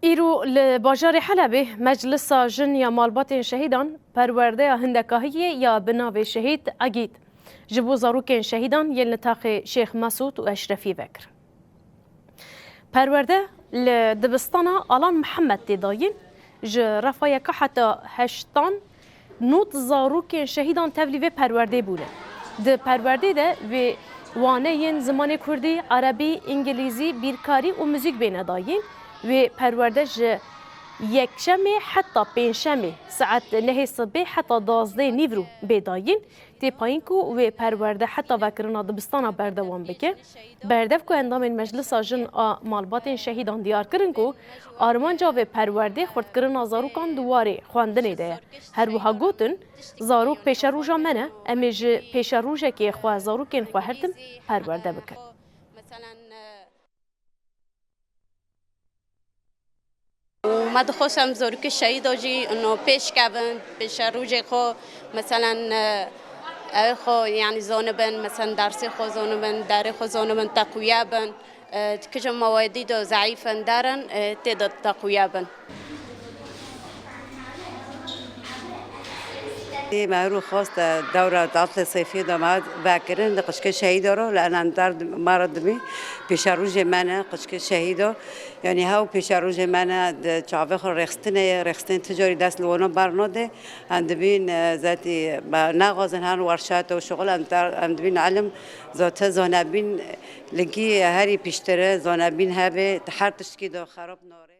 ایرو لباجار حلبه مجلس جنیا مالبات شهیدان پرورده هندکاهی یا بناو شهید اگید جبو زاروکین شهیدان یل نتاق شیخ مسعود و اشرفی بکر پرورده لدبستانا آلان محمد تداین ج رفای که حتی هشتان نوت زاروکین شهیدان تبلیغ پرورده بوده ده پرورده ده و وانه ین زمان کردی عربی انگلیزی بیرکاری و موزیک بین داین و پرورده یک شمه حتی پنج شمه ساعت نه صبح حتی 12 نیورو بداین تی پایین کو و پرورده حتی وکرنا دبستانا بردوام بکه بردف کو اندام مجلس جن مالبات شهیدان دیار کرن کو آرمانجا و پرورده خورد کرنا زاروکان دواره خواندنه ده هر وها گوتن زاروک پیش روژا منه امیج پیش روژا که خواه زاروکین خواه هردم پرورده بکن وما دخوشم زورك شهيد أجي إنه بيش كابن بيش روجي خو مثلا خو يعني زونبن مثلا درسي خو زونبن داري خو زونبن تقويابن كجم موادي دو ضعيفا دارن تد تقويابن مهرو خواست دورة عطلة صيفية داماد باكرين قشكة شهيدة رو لأن أندار مرض مي بيشاروج منا قشكة شهيدة يعني هاو بيشاروج منا شعبه خو رخستن تجاري دست لونا برناده عندبين ذاتي نغازن هان ورشات وشغل عندبين علم ذات زانبين لقي هاري بيشتري زانبين هبه تحرتش كده خراب ناره